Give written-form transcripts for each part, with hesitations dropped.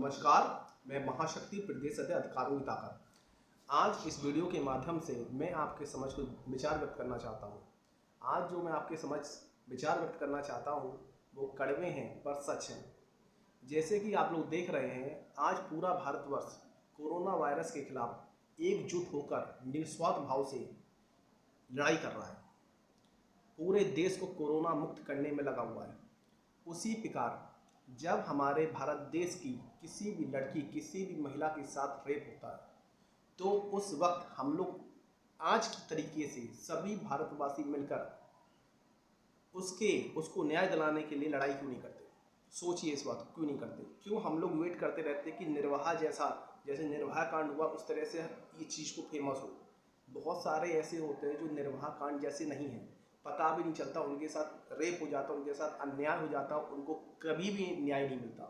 नमस्कार, मैं महाशक्ति प्रदेश अध्यक्ष अधिकारों की ताकत। आज इस वीडियो के माध्यम से मैं आपके समझ को विचार व्यक्त करना चाहता हूँ। आज जो मैं आपके समझ विचार व्यक्त करना चाहता हूँ वो कड़वे हैं पर सच हैं। जैसे कि आप लोग देख रहे हैं, आज पूरा भारतवर्ष कोरोना वायरस के खिलाफ एकजुट होकर निस्वार्थ भाव से लड़ाई कर रहा है। पूरे देश को कोरोना मुक्त करने में लगा हुआ है। उसी प्रकार जब हमारे भारत देश की किसी भी लड़की, किसी भी महिला के साथ रेप होता है तो उस वक्त हम लोग आज की तरीके से सभी भारतवासी मिलकर उसको न्याय दिलाने के लिए लड़ाई क्यों नहीं करते? सोचिए इस बात को, क्यों नहीं करते? क्यों हम लोग वेट करते रहते कि निर्भया जैसे निर्भया कांड हुआ उस तरह से ये चीज़ को फेमस हो? बहुत सारे ऐसे होते हैं जो निर्भया कांड जैसे नहीं हैं, पता भी नहीं चलता, उनके साथ रेप हो जाता, उनके साथ अन्याय हो जाता, उनको कभी भी न्याय नहीं मिलता।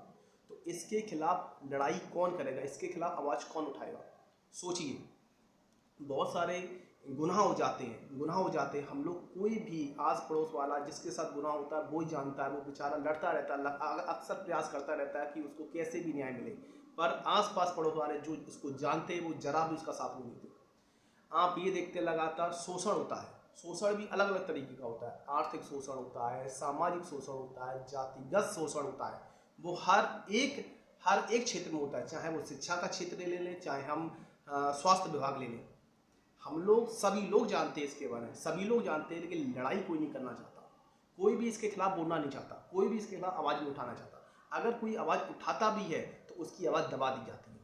तो इसके खिलाफ लड़ाई कौन करेगा? इसके खिलाफ आवाज़ कौन उठाएगा? सोचिए, बहुत सारे गुनाह हो जाते हैं। हम लोग कोई भी आस पड़ोस वाला जिसके साथ गुनाह होता है वो ही जानता है, वो बेचारा लड़ता रहता है, अक्सर प्रयास करता रहता है कि उसको कैसे भी न्याय मिले, पर आस पास पड़ोस वाले जो उसको जानते हैं वो जरा भी उसका साथ नहीं देते। आप ये देखते लगातार शोषण होता है। शोषण भी अलग अलग तरीके का होता है। आर्थिक शोषण होता है, सामाजिक शोषण होता है, जातिगत शोषण होता है। वो हर एक क्षेत्र में होता है, चाहे वो शिक्षा का क्षेत्र ले लें, चाहे हम स्वास्थ्य विभाग ले लें। हम लोग सभी लोग जानते हैं इसके बारे में, सभी लोग जानते हैं, लेकिन लड़ाई कोई नहीं करना चाहता। कोई भी इसके खिलाफ बोलना नहीं चाहता, कोई भी इसके खिलाफ आवाज़ नहीं उठाना चाहता। अगर कोई आवाज़ उठाता भी है तो उसकी आवाज़ दबा दी जाती है।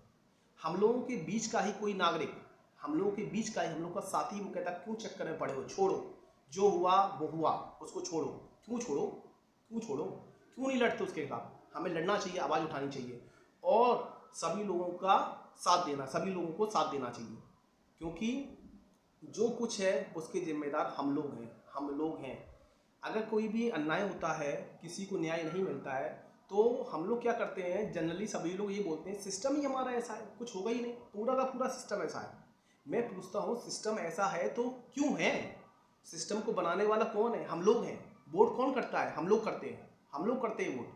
हम लोगों के बीच का ही कोई नागरिक, हम लोगों के बीच का ही हम लोग का साथी वो कहता क्यों चक्कर में पड़े हो, छोड़ो, जो हुआ वो हुआ, उसको छोड़ो। क्यों छोड़ो? क्यों नहीं लड़ते उसके खिलाफ? हमें लड़ना चाहिए, आवाज़ उठानी चाहिए और सभी लोगों का साथ देना, सभी लोगों को साथ देना चाहिए, क्योंकि जो कुछ है उसके जिम्मेदार हम लोग हैं। अगर कोई भी अन्याय होता है, किसी को न्याय नहीं मिलता है, तो हम लोग क्या करते हैं, जनरली सभी लोग ये बोलते हैं सिस्टम ही हमारा ऐसा है, कुछ होगा ही नहीं, पूरा का पूरा सिस्टम ऐसा है। मैं पूछता हूँ, सिस्टम ऐसा है तो क्यों है? सिस्टम को बनाने वाला कौन है? हम लोग हैं। वोट कौन करता है? हम लोग करते हैं वोट,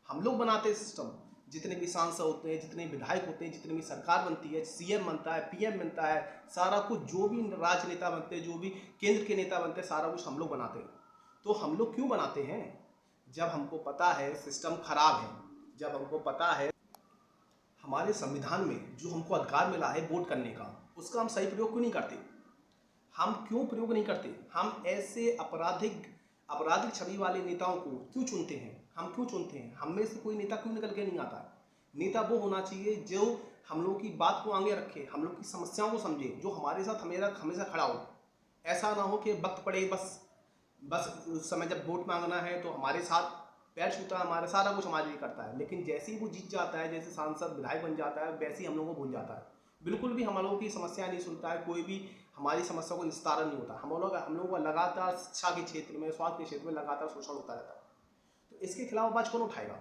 हम लोग बनाते हैं सिस्टम। जितने भी सांसद होते हैं, जितने विधायक होते हैं, जितनी भी सरकार बनती है, सीएम बनता है, पीएम बनता है, सारा कुछ जो भी राजनेता बनते हैं, जो भी केंद्र के नेता बनते हैं, सारा कुछ हम लोग बनाते हैं। तो हम लोग क्यों बनाते हैं? जब हमको पता है सिस्टम खराब है, जब हमको पता है हमारे संविधान में जो हमको अधिकार मिला है वोट करने का, उसका हम सही प्रयोग क्यों नहीं करते? हम क्यों प्रयोग नहीं करते? हम ऐसे आपराधिक छवि वाले नेताओं को क्यों चुनते हैं? हम क्यों चुनते हैं? हम में से कोई नेता क्यों निकल के नहीं आता है? नेता वो होना चाहिए जो हम लोग की बात को आगे रखे, हम लोग की समस्याओं को समझे, जो हमारे साथ हमेशा खड़ा हो। ऐसा ना हो कि वक्त पड़े बस उस समय जब वोट मांगना है तो हमारे साथ पैर छूता है, हमारा सारा कुछ हमारे लिए करता है, लेकिन जैसे ही वो जीत जाता है, जैसे सांसद विधायक बन जाता है, वैसे ही हम लोगों को भूल जाता है। बिल्कुल भी हम लोगों की समस्या नहीं सुनता है, कोई भी हमारी समस्या को निस्तारण नहीं होता। हम लोगों का लगातार शिक्षा के क्षेत्र में, स्वास्थ्य के क्षेत्र में लगातार शोषण होता रहता है। तो इसके खिलाफ आवाज़ कौन उठाएगा?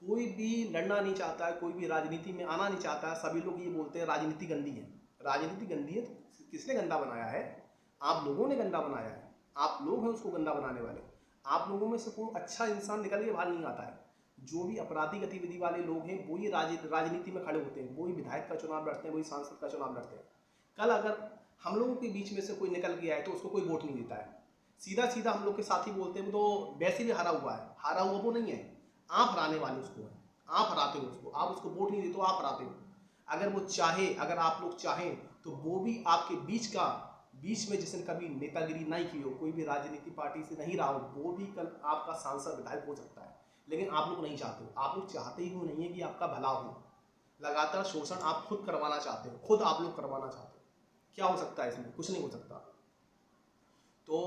कोई भी लड़ना नहीं चाहता है, कोई भी राजनीति में आना नहीं चाहता है। सभी लोग ये बोलते हैं राजनीति गंदी है। राजनीति गंदी है तो किसने गंदा बनाया है? आप लोगों ने गंदा बनाया है। आप लोग हैं उसको गंदा बनाने वाले। आप लोगों में से कोई अच्छा इंसान निकल के बाहर नहीं आता है। जो भी अपराधी गतिविधि वाले लोग हैं वो ही राजनीति में खड़े होते हैं, वो ही विधायक का चुनाव लड़ते हैं, वही सांसद का चुनाव लड़ते हैं। कल अगर हम लोगों के बीच में से कोई निकल गया है तो उसको कोई वोट नहीं देता है। सीधा हम लोग के साथी बोलते हैं वो तो वैसे भी हारा हुआ वो नहीं है, आप हराने वाले उसको हैं, आप हराते हो उसको, आप उसको वोट नहीं देते हो, आप हराते हो। अगर आप लोग चाहें तो वो भी आपके बीच में जिसने कभी नेतागिरी नहीं की हो, कोई भी राजनीति पार्टी से नहीं रहा हो, वो भी कल आपका सांसद विधायक हो सकता है। लेकिन आप लोग नहीं चाहते हो। आप लोग चाहते ही नहीं है कि आपका भला हो। लगातार शोषण आप खुद करवाना चाहते हो, खुद आप लोग करवाना चाहते हो। क्या हो सकता है इसमें? कुछ नहीं हो सकता। तो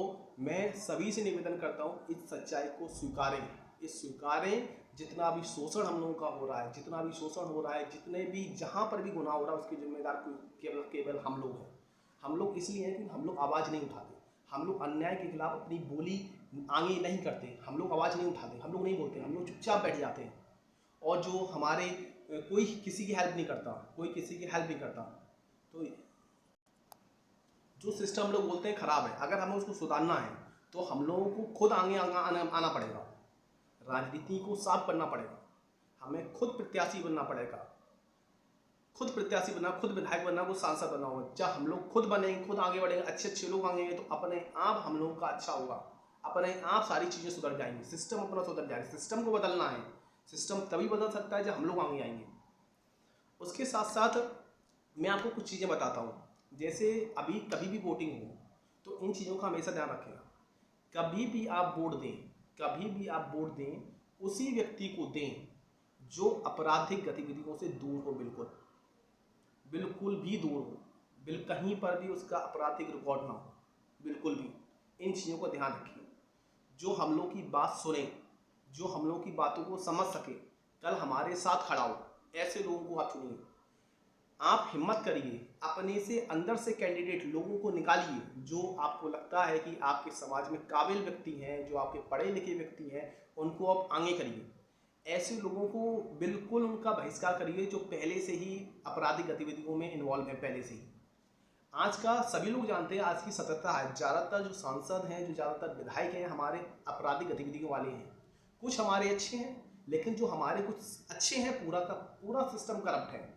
मैं सभी से निवेदन करता हूँ, इस सच्चाई को स्वीकारें। जितना भी शोषण हम लोगों का हो रहा है, जितने भी जहाँ पर भी गुनाह हो रहा है, उसके जिम्मेदार केवल हम लोग हैं। हम लोग इसलिए हैं कि हम लोग आवाज़ नहीं उठाते। हम लोग अन्याय के खिलाफ अपनी बोली आगे नहीं करते। हम लोग आवाज़ नहीं उठाते, हम लोग नहीं बोलते, हम लोग चुपचाप बैठ जाते हैं। और जो हमारे कोई किसी की हेल्प नहीं करता, तो जो सिस्टम हम लोग बोलते हैं खराब है, अगर हमें उसको सुधारना है तो हम लोगों को खुद आगे आना पड़ेगा, राजनीति को साफ करना पड़ेगा। हमें खुद प्रत्याशी बनना पड़ेगा, खुद प्रत्याशी बनना, खुद विधायक बनना, खुद सांसद बनना होगा। जब हम लोग खुद बनेंगे, खुद आगे बढ़ेंगे, अच्छे अच्छे लोग आएंगे, तो अपने आप हम लोगों का अच्छा होगा, अपने आप सारी चीज़ें सुधर जाएंगी, सिस्टम अपना सुधर जाएगा। सिस्टम को बदलना है, सिस्टम तभी बदल सकता है जब हम लोग आगे आएंगे। उसके साथ साथ मैं आपको कुछ चीज़ें बताता हूँ। जैसे अभी कभी भी वोटिंग हो तो इन चीज़ों का हमेशा ध्यान रखेगा। कभी भी आप वोट दें, कभी भी आप वोट दें, उसी व्यक्ति को दें जो आपराधिक गतिविधियों से दूर हो, बिल्कुल बिल्कुल भी दूर हो, कहीं पर भी उसका आपराधिक रिकॉर्ड ना हो, बिल्कुल भी। इन चीज़ों को ध्यान रखिए। जो हम लोग की बात सुने, जो हम लोग की बातों को समझ सके, कल हमारे साथ खड़ा हो, ऐसे लोगों को आप चुनिए। आप हिम्मत करिए, अपने से अंदर से कैंडिडेट लोगों को निकालिए जो आपको लगता है कि आपके समाज में काबिल व्यक्ति हैं, जो आपके पढ़े लिखे व्यक्ति हैं, उनको आप आगे करिए। ऐसे लोगों को बिल्कुल उनका बहिष्कार करिए जो पहले से ही आपराधिक गतिविधियों में इन्वॉल्व हैं, पहले से ही। आज का सभी लोग जानते हैं, आज की सतर्कता है, ज़्यादातर जो सांसद हैं, जो ज़्यादातर विधायक हैं, हमारे आपराधिक गतिविधियों वाले हैं। कुछ हमारे अच्छे हैं, लेकिन जो हमारे कुछ अच्छे हैं, पूरा का पूरा सिस्टम करप्ट है।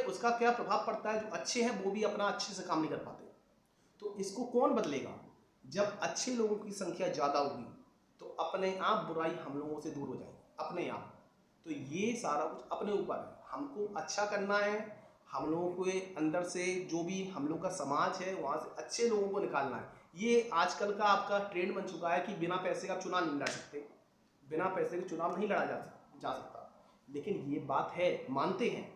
उसका क्या प्रभाव पड़ता है, जो अच्छे हैं वो भी अपना अच्छे से काम नहीं कर पाते। तो इसको कौन बदलेगा? जब अच्छे लोगों की संख्या ज़्यादा होगी तो अपने आप बुराई हम लोगों से दूर हो जाएगी, अपने आप। तो ये सारा कुछ अपने ऊपर है, हमको अच्छा करना है। हम लोगों के अंदर से जो भी हम लोग का समाज है, वहाँ से अच्छे लोगों को निकालना है। ये आजकल का आपका ट्रेंड बन चुका है कि बिना पैसे का चुनाव नहीं लड़ सकते, बिना पैसे के चुनाव नहीं लड़ा जा सकता। लेकिन ये बात है, मानते हैं,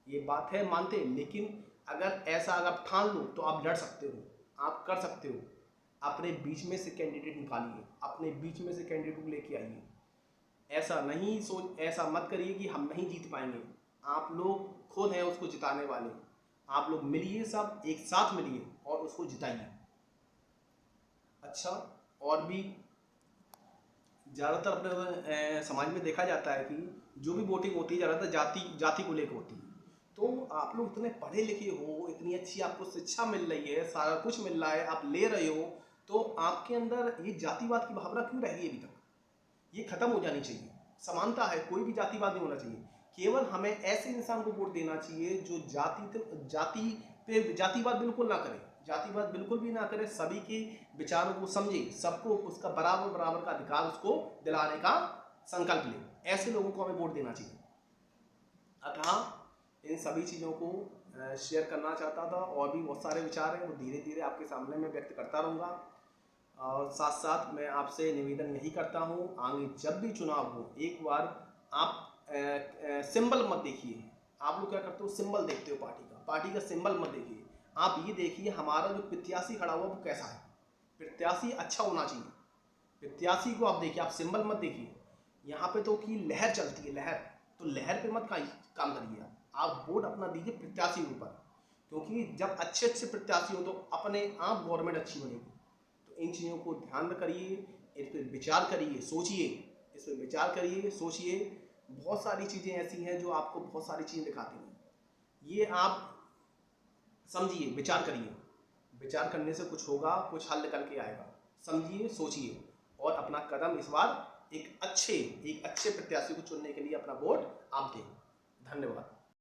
ये बात है, मानते हैं। लेकिन अगर आप ठान लो तो आप लड़ सकते हो, आप कर सकते हो। अपने बीच में से कैंडिडेट निकालिए, अपने बीच में से कैंडिडेट को लेके आइए। ऐसा मत करिए कि हम नहीं जीत पाएंगे। आप लोग खुद हैं उसको जिताने वाले। आप लोग मिलिए, सब एक साथ मिलिए और उसको जिताइए। अच्छा, और भी ज़्यादातर अपने समाज में देखा जाता है कि जो भी वोटिंग होती है ज़्यादातर जाति को लेकर होती है। तो आप लोग इतने पढ़े लिखे हो, इतनी अच्छी आपको शिक्षा मिल रही है, सारा कुछ मिल रहा है, आप ले रहे हो, तो आपके अंदर ये जातिवाद की भावना क्यों रह गई अभी तक? ये खत्म हो जानी चाहिए। समानता है, कोई भी जातिवाद नहीं होना चाहिए। केवल हमें ऐसे इंसान को वोट देना चाहिए जो जातिवाद बिल्कुल ना करे, जातिवाद बिल्कुल भी ना करे, सभी के विचारों को समझे, सबको उसका बराबर का अधिकार उसको दिलाने का संकल्प ले। ऐसे लोगों को हमें वोट देना चाहिए। अतः इन सभी चीज़ों को शेयर करना चाहता था। और भी बहुत सारे विचार हैं, वो धीरे धीरे आपके सामने मैं व्यक्त करता रहूँगा। और साथ साथ मैं आपसे निवेदन यही करता हूँ, आगे जब भी चुनाव हो, एक बार आप सिंबल मत देखिए। आप लोग क्या करते हो, सिंबल देखते हो पार्टी का सिंबल मत देखिए। आप ये देखिए हमारा जो प्रत्याशी खड़ा हुआ वो कैसा है। प्रत्याशी अच्छा होना चाहिए, प्रत्याशी को आप देखिए, आप सिंबल मत देखिए। यहाँ पे तो कि लहर चलती है, लहर, तो लहर पे मत काम करिए। आप वोट अपना दीजिए प्रत्याशी के ऊपर, क्योंकि जब अच्छे प्रत्याशी हो तो अपने आप गवर्नमेंट अच्छी बनेगी। तो इन चीज़ों को ध्यान करिए, इस पर विचार करिए, सोचिए, इस पर विचार करिए, सोचिए। बहुत सारी चीज़ें ऐसी हैं जो आपको बहुत सारी चीज़ें दिखाती हैं, ये आप समझिए, विचार करिए। विचार करने से कुछ होगा, कुछ हल निकल के आएगा। समझिए, सोचिए और अपना कदम इस बार एक अच्छे प्रत्याशी को चुनने के लिए अपना वोट आप दें। धन्यवाद।